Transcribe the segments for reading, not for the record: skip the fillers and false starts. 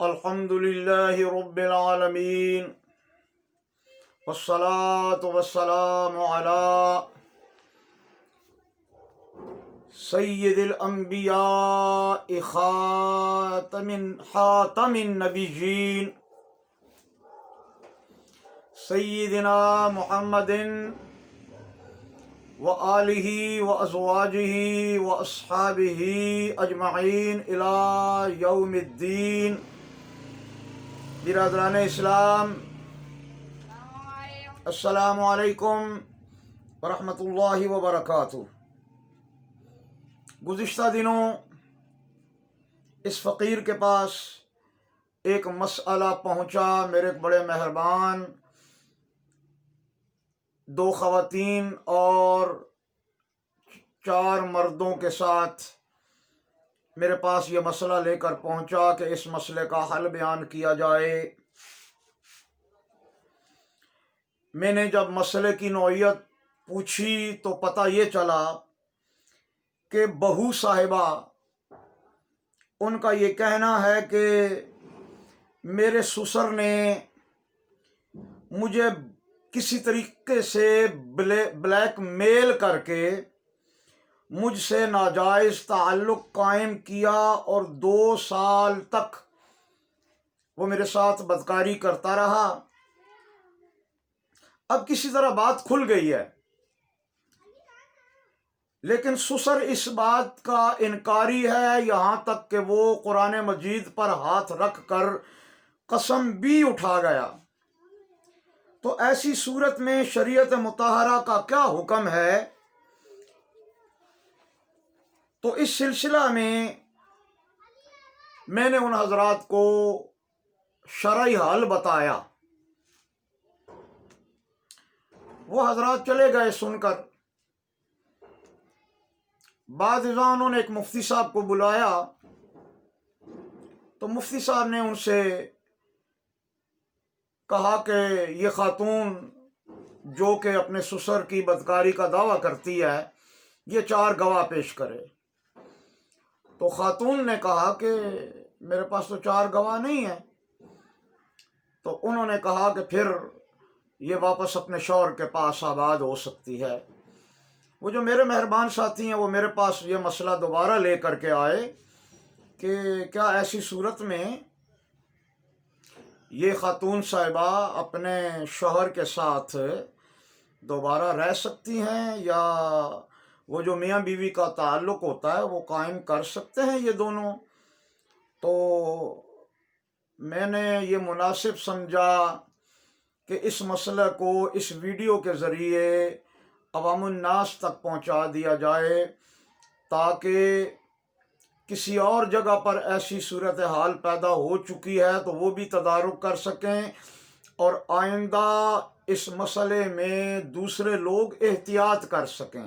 الحمد للہ رب العالمین والصلاة والسلام علی سید الانبیاء خاتم النبیین سیدنا محمد وآلہ وازواجہ واصحابہ اجمعین الی یوم الدین۔ برادران اسلام، السلام علیکم ورحمۃ اللہ وبرکاتہ۔ گزشتہ دنوں اس فقیر کے پاس ایک مسئلہ پہنچا، میرے ایک بڑے مہربان 2 خواتین اور 4 مردوں کے ساتھ میرے پاس یہ مسئلہ لے کر پہنچا کہ اس مسئلے کا حل بیان کیا جائے۔ میں نے جب مسئلے کی نوعیت پوچھی تو پتہ یہ چلا کہ بہو صاحبہ ان کا یہ کہنا ہے کہ میرے سسر نے مجھے کسی طریقے سے بلیک میل کر کے مجھ سے ناجائز تعلق قائم کیا اور 2 سال تک وہ میرے ساتھ بدکاری کرتا رہا۔ اب کسی طرح بات کھل گئی ہے، لیکن سسر اس بات کا انکاری ہے، یہاں تک کہ وہ قرآن مجید پر ہاتھ رکھ کر قسم بھی اٹھا گیا۔ تو ایسی صورت میں شریعت مطہرہ کا کیا حکم ہے؟ تو اس سلسلہ میں نے ان حضرات کو شرعی حل بتایا۔ وہ حضرات چلے گئے سن کر۔ بعد ازاں انہوں نے ایک مفتی صاحب کو بلایا، تو مفتی صاحب نے ان سے کہا کہ یہ خاتون جو کہ اپنے سسر کی بدکاری کا دعویٰ کرتی ہے، یہ 4 گواہ پیش کرے۔ تو خاتون نے کہا کہ میرے پاس تو 4 گواہ نہیں ہیں۔ تو انہوں نے کہا کہ پھر یہ واپس اپنے شوہر کے پاس آباد ہو سکتی ہے۔ وہ جو میرے مہربان ساتھی ہیں وہ میرے پاس یہ مسئلہ دوبارہ لے کر کے آئے کہ کیا ایسی صورت میں یہ خاتون صاحبہ اپنے شوہر کے ساتھ دوبارہ رہ سکتی ہیں، یا وہ جو میاں بیوی کا تعلق ہوتا ہے وہ قائم کر سکتے ہیں یہ دونوں؟ تو میں نے یہ مناسب سمجھا کہ اس مسئلے کو اس ویڈیو کے ذریعے عوام الناس تک پہنچا دیا جائے، تاکہ کسی اور جگہ پر ایسی صورتحال پیدا ہو چکی ہے تو وہ بھی تدارک کر سکیں، اور آئندہ اس مسئلے میں دوسرے لوگ احتیاط کر سکیں۔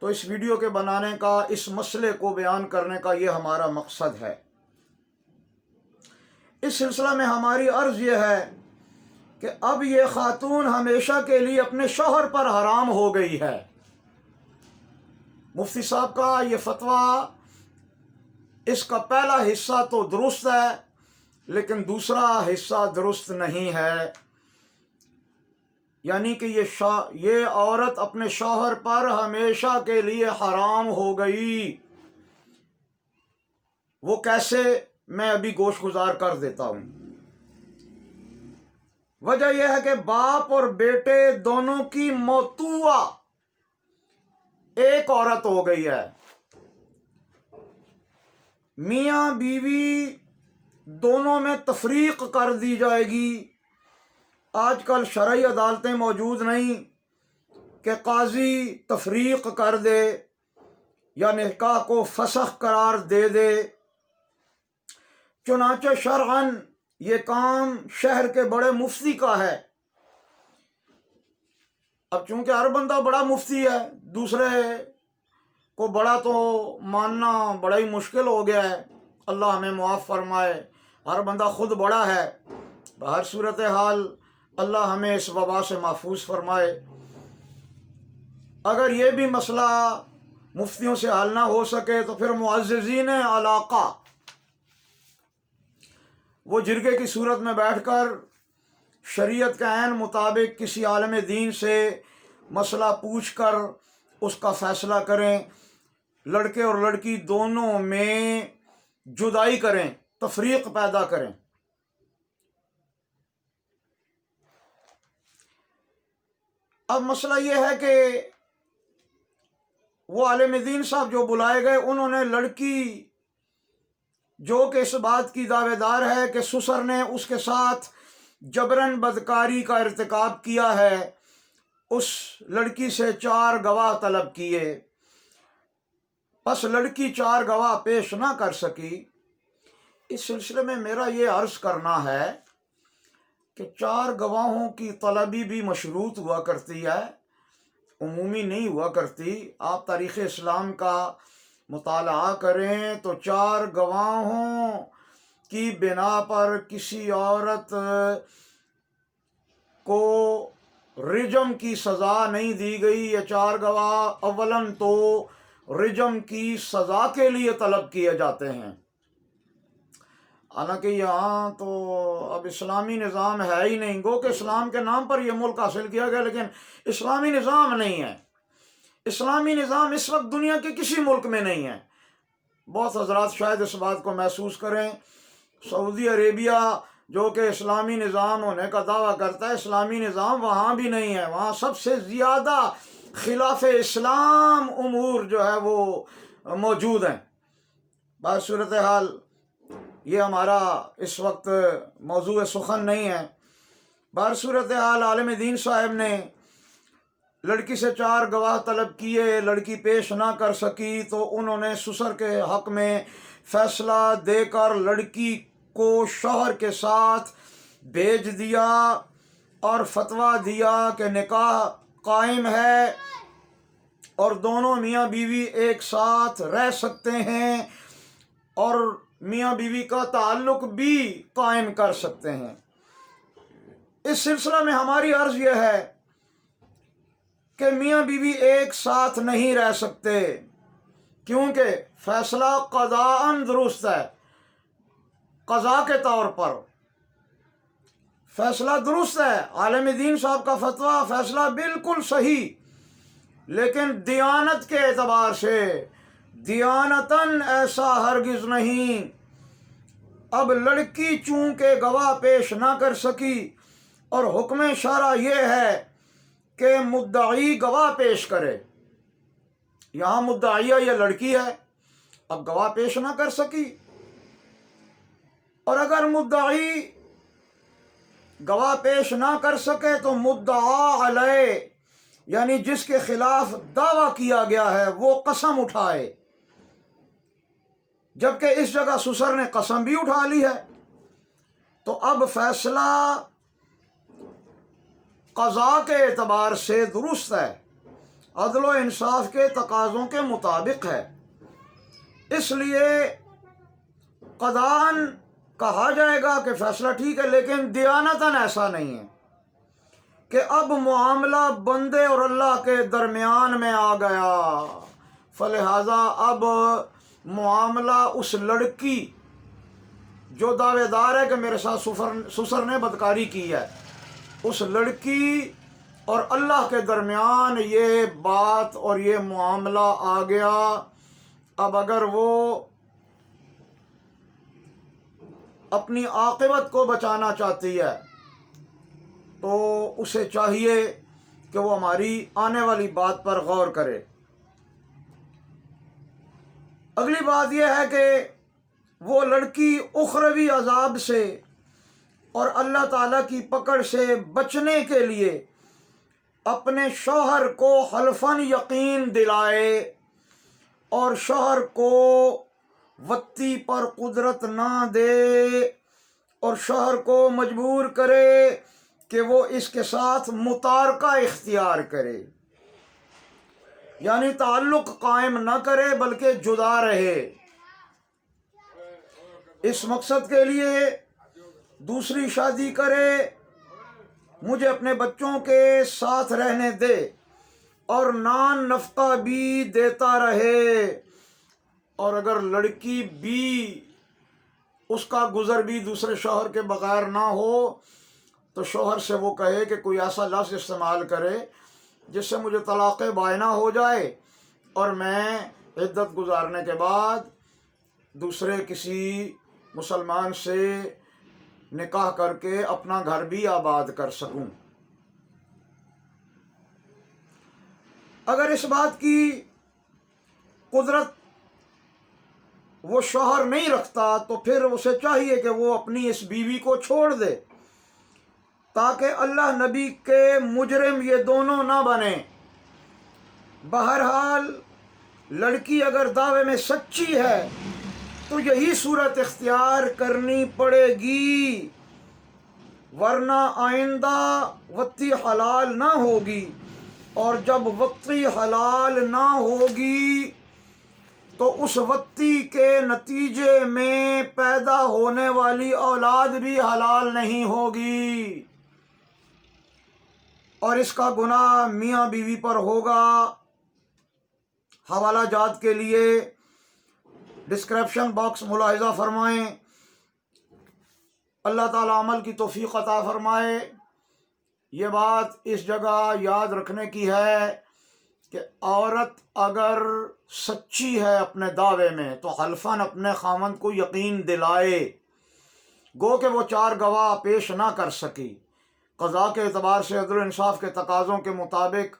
تو اس ویڈیو کے بنانے کا، اس مسئلے کو بیان کرنے کا یہ ہمارا مقصد ہے۔ اس سلسلہ میں ہماری عرض یہ ہے کہ اب یہ خاتون ہمیشہ کے لیے اپنے شوہر پر حرام ہو گئی ہے۔ مفتی صاحب کا یہ فتویٰ، اس کا پہلا حصہ تو درست ہے، لیکن دوسرا حصہ درست نہیں ہے۔ یعنی کہ یہ عورت اپنے شوہر پر ہمیشہ کے لیے حرام ہو گئی۔ وہ کیسے، میں ابھی گوش گزار کر دیتا ہوں۔ وجہ یہ ہے کہ باپ اور بیٹے دونوں کی موتوا ایک عورت ہو گئی ہے۔ میاں بیوی دونوں میں تفریق کر دی جائے گی۔ آج کل شرعی عدالتیں موجود نہیں کہ قاضی تفریق کر دے یا نکاح کو فسخ قرار دے دے۔ چنانچہ شرعاً یہ کام شہر کے بڑے مفتی کا ہے۔ اب چونکہ ہر بندہ بڑا مفتی ہے، دوسرے کو بڑا تو ماننا بڑا ہی مشکل ہو گیا ہے، اللہ ہمیں معاف فرمائے۔ ہر بندہ خود بڑا ہے۔ بہر صورتحال اللہ ہمیں اس وبا سے محفوظ فرمائے۔ اگر یہ بھی مسئلہ مفتیوں سے حل نہ ہو سکے تو پھر معززین علاقہ وہ جرگے کی صورت میں بیٹھ کر شریعت کے عین مطابق کسی عالم دین سے مسئلہ پوچھ کر اس کا فیصلہ کریں، لڑکے اور لڑکی دونوں میں جدائی کریں، تفریق پیدا کریں۔ اب مسئلہ یہ ہے کہ وہ عالم دین صاحب جو بلائے گئے، انہوں نے لڑکی جو کہ اس بات کی دعوے دار ہے کہ سسر نے اس کے ساتھ جبراً بدکاری کا ارتکاب کیا ہے، اس لڑکی سے 4 گواہ طلب کیے، پس لڑکی 4 گواہ پیش نہ کر سکی۔ اس سلسلے میں میرا یہ عرض کرنا ہے کہ 4 گواہوں کی طلبی بھی مشروط ہوا کرتی ہے، عمومی نہیں ہوا کرتی۔ آپ تاریخ اسلام کا مطالعہ کریں تو 4 گواہوں کی بنا پر کسی عورت کو رجم کی سزا نہیں دی گئی۔ یہ 4 گواہ اولاً تو رجم کی سزا کے لیے طلب کیے جاتے ہیں، حالانکہ یہاں تو اب اسلامی نظام ہے ہی نہیں، گو کہ اسلام کے نام پر یہ ملک حاصل کیا گیا لیکن اسلامی نظام نہیں ہے۔ اسلامی نظام اس وقت دنیا کے کسی ملک میں نہیں ہے۔ بہت حضرات شاید اس بات کو محسوس کریں، سعودی عربیہ جو کہ اسلامی نظام ہونے کا دعویٰ کرتا ہے، اسلامی نظام وہاں بھی نہیں ہے، وہاں سب سے زیادہ خلاف اسلام امور جو ہے وہ موجود ہیں۔ بات صورتحال یہ ہمارا اس وقت موضوع سخن نہیں ہے۔ بہر صورتحال عالم دین صاحب نے لڑکی سے 4 گواہ طلب کیے، لڑکی پیش نہ کر سکی تو انہوں نے سسر کے حق میں فیصلہ دے کر لڑکی کو شوہر کے ساتھ بھیج دیا اور فتویٰ دیا کہ نکاح قائم ہے اور دونوں میاں بیوی ایک ساتھ رہ سکتے ہیں اور میاں بیوی کا تعلق بھی قائم کر سکتے ہیں۔ اس سلسلہ میں ہماری عرض یہ ہے کہ میاں بیوی ایک ساتھ نہیں رہ سکتے، کیونکہ فیصلہ قضاءً درست ہے، قضاء کے طور پر فیصلہ درست ہے، عالم دین صاحب کا فتویٰ فیصلہ بالکل صحیح، لیکن دیانت کے اعتبار سے دیانتاً ایسا ہرگز نہیں۔ اب لڑکی چونکہ گواہ پیش نہ کر سکی اور حکم شرع یہ ہے کہ مدعی گواہ پیش کرے، یہاں مدعیہ یہ لڑکی ہے، اب گواہ پیش نہ کر سکی، اور اگر مدعی گواہ پیش نہ کر سکے تو مدعا علیہ یعنی جس کے خلاف دعویٰ کیا گیا ہے وہ قسم اٹھائے، جبکہ اس جگہ سسر نے قسم بھی اٹھا لی ہے، تو اب فیصلہ قضاء کے اعتبار سے درست ہے، عدل و انصاف کے تقاضوں کے مطابق ہے، اس لیے قضاءً کہا جائے گا کہ فیصلہ ٹھیک ہے، لیکن دیانتاً ایسا نہیں ہے کہ اب معاملہ بندے اور اللہ کے درمیان میں آ گیا، فلہذا اب معاملہ اس لڑکی جو دعوے دار ہے کہ میرے ساتھ سسر نے بدکاری کی ہے، اس لڑکی اور اللہ کے درمیان یہ بات اور یہ معاملہ آ گیا۔ اب اگر وہ اپنی عاقبت کو بچانا چاہتی ہے تو اسے چاہیے کہ وہ ہماری آنے والی بات پر غور کرے۔ اگلی بات یہ ہے کہ وہ لڑکی اخروی عذاب سے اور اللہ تعالیٰ کی پکڑ سے بچنے کے لیے اپنے شوہر کو حلفاً یقین دلائے اور شوہر کو وطی پر قدرت نہ دے اور شوہر کو مجبور کرے کہ وہ اس کے ساتھ متارکہ اختیار کرے، یعنی تعلق قائم نہ کرے بلکہ جدا رہے۔ اس مقصد کے لیے دوسری شادی کرے، مجھے اپنے بچوں کے ساتھ رہنے دے اور نان نفقہ بھی دیتا رہے، اور اگر لڑکی بھی اس کا گزر بھی دوسرے شوہر کے بغیر نہ ہو تو شوہر سے وہ کہے کہ کوئی ایسا لفظ استعمال کرے جس سے مجھے طلاق بائنہ ہو جائے اور میں عدت گزارنے کے بعد دوسرے کسی مسلمان سے نکاح کر کے اپنا گھر بھی آباد کر سکوں۔ اگر اس بات کی قدرت وہ شوہر نہیں رکھتا تو پھر اسے چاہیے کہ وہ اپنی اس بیوی کو چھوڑ دے تاکہ اللہ نبی کے مجرم یہ دونوں نہ بنیں۔ بہرحال لڑکی اگر دعوے میں سچی ہے تو یہی صورت اختیار کرنی پڑے گی، ورنہ آئندہ وطی حلال نہ ہوگی، اور جب وطی حلال نہ ہوگی تو اس وطی کے نتیجے میں پیدا ہونے والی اولاد بھی حلال نہیں ہوگی، اور اس کا گناہ میاں بیوی پر ہوگا۔ حوالہ جات کے لیے ڈسکرپشن باکس ملاحظہ فرمائیں۔ اللہ تعالیٰ عمل کی توفیق عطا فرمائے۔ یہ بات اس جگہ یاد رکھنے کی ہے کہ عورت اگر سچی ہے اپنے دعوے میں تو حلفاً اپنے خاوند کو یقین دلائے، گو کہ وہ 4 گواہ پیش نہ کر سکی۔ قضاء کے اعتبار سے عدل و انصاف کے تقاضوں کے مطابق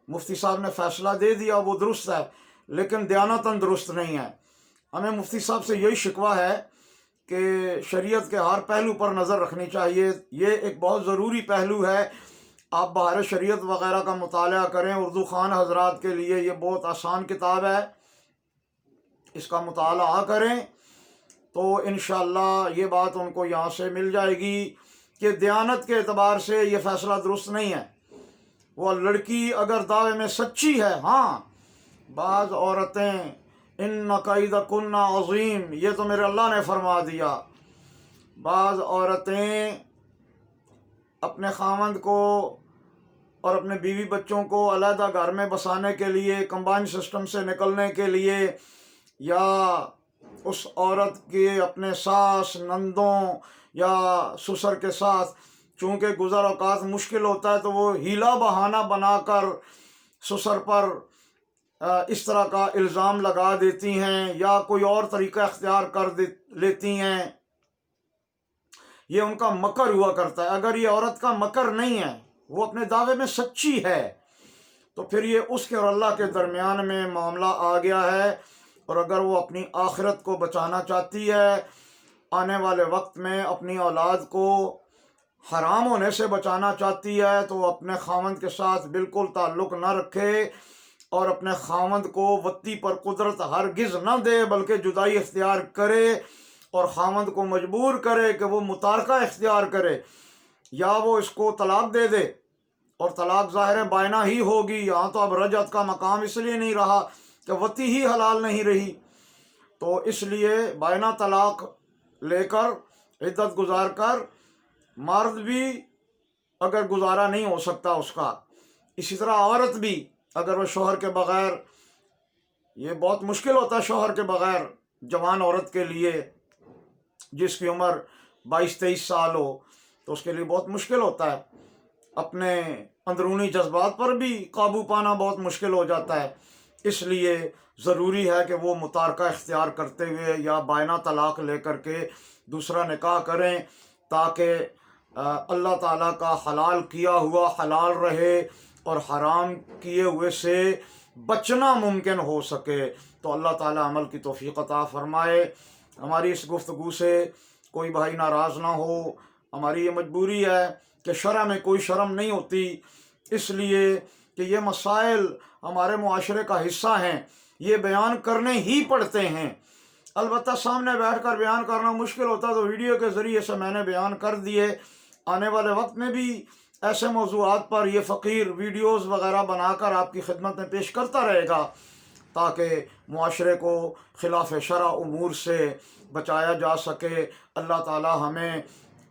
مفتی صاحب نے فیصلہ دے دیا، وہ درست ہے، لیکن دیانتاً درست نہیں ہے۔ ہمیں مفتی صاحب سے یہی شکوہ ہے کہ شریعت کے ہر پہلو پر نظر رکھنی چاہیے۔ یہ ایک بہت ضروری پہلو ہے۔ آپ بہار شریعت وغیرہ کا مطالعہ کریں، اردو خوان حضرات کے لیے یہ بہت آسان کتاب ہے، اس کا مطالعہ کریں تو انشاءاللہ یہ بات ان کو یہاں سے مل جائے گی کہ دیانت کے اعتبار سے یہ فیصلہ درست نہیں ہے۔ وہ لڑکی اگر دعوے میں سچی ہے، ہاں بعض عورتیں ان کیدکن عظیم، یہ تو میرے اللہ نے فرما دیا، بعض عورتیں اپنے خاوند کو اور اپنے بیوی بچوں کو علیحدہ گھر میں بسانے کے لیے، کمبائن سسٹم سے نکلنے کے لیے، یا اس عورت کے اپنے ساس نندوں یا سسر کے ساتھ چونکہ گزر اوقات مشکل ہوتا ہے تو وہ ہیلا بہانہ بنا کر سسر پر اس طرح کا الزام لگا دیتی ہیں یا کوئی اور طریقہ اختیار کر لیتی ہیں۔ یہ ان کا مکر ہوا کرتا ہے۔ اگر یہ عورت کا مکر نہیں ہے، وہ اپنے دعوے میں سچی ہے، تو پھر یہ اس کے اور اللہ کے درمیان میں معاملہ آ گیا ہے، اور اگر وہ اپنی آخرت کو بچانا چاہتی ہے، آنے والے وقت میں اپنی اولاد کو حرام ہونے سے بچانا چاہتی ہے، تو وہ اپنے خاوند کے ساتھ بالکل تعلق نہ رکھے اور اپنے خاوند کو وطی پر قدرت ہرگز نہ دے، بلکہ جدائی اختیار کرے اور خاوند کو مجبور کرے کہ وہ متارکہ اختیار کرے، یا وہ اس کو طلاق دے دے، اور طلاق ظاہر بائنہ ہی ہوگی۔ یہاں تو اب رجعت کا مقام اس لیے نہیں رہا کہ وطی ہی حلال نہیں رہی، تو اس لیے بائنہ طلاق لے کر عدت گزار کر، مرد بھی اگر گزارا نہیں ہو سکتا اس کا، اسی طرح عورت بھی اگر وہ شوہر کے بغیر، یہ بہت مشکل ہوتا ہے شوہر کے بغیر جوان عورت کے لیے جس کی عمر 22-23 سال ہو، تو اس کے لیے بہت مشکل ہوتا ہے، اپنے اندرونی جذبات پر بھی قابو پانا بہت مشکل ہو جاتا ہے۔ اس لیے ضروری ہے کہ وہ متارکہ اختیار کرتے ہوئے یا بائنہ طلاق لے کر کے دوسرا نکاح کریں، تاکہ اللہ تعالیٰ کا حلال کیا ہوا حلال رہے اور حرام کیے ہوئے سے بچنا ممکن ہو سکے۔ تو اللہ تعالیٰ عمل کی توفیق عطا فرمائے۔ ہماری اس گفتگو سے کوئی بھائی ناراض نہ ہو، ہماری یہ مجبوری ہے کہ شرع میں کوئی شرم نہیں ہوتی، اس لیے کہ یہ مسائل ہمارے معاشرے کا حصہ ہیں، یہ بیان کرنے ہی پڑتے ہیں۔ البتہ سامنے بیٹھ کر بیان کرنا مشکل ہوتا ہے، تو ویڈیو کے ذریعے سے میں نے بیان کر دیے۔ آنے والے وقت میں بھی ایسے موضوعات پر یہ فقیر ویڈیوز وغیرہ بنا کر آپ کی خدمت میں پیش کرتا رہے گا، تاکہ معاشرے کو خلاف شرع امور سے بچایا جا سکے۔ اللہ تعالی ہمیں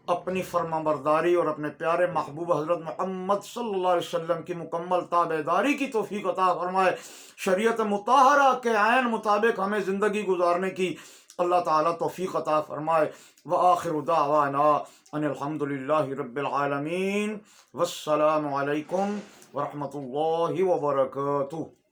اپنی فرما برداری اور اپنے پیارے محبوب حضرت محمد صلی اللہ علیہ وسلم کی مکمل تابعداری کی توفیق عطا فرمائے، شریعت مطہرہ کے عین مطابق ہمیں زندگی گزارنے کی اللہ تعالیٰ توفیق عطا فرمائے. وآخر دعوانا ان الحمد للہ رب العالمین. والسلام علیکم ورحمۃ اللہ وبرکاتہ.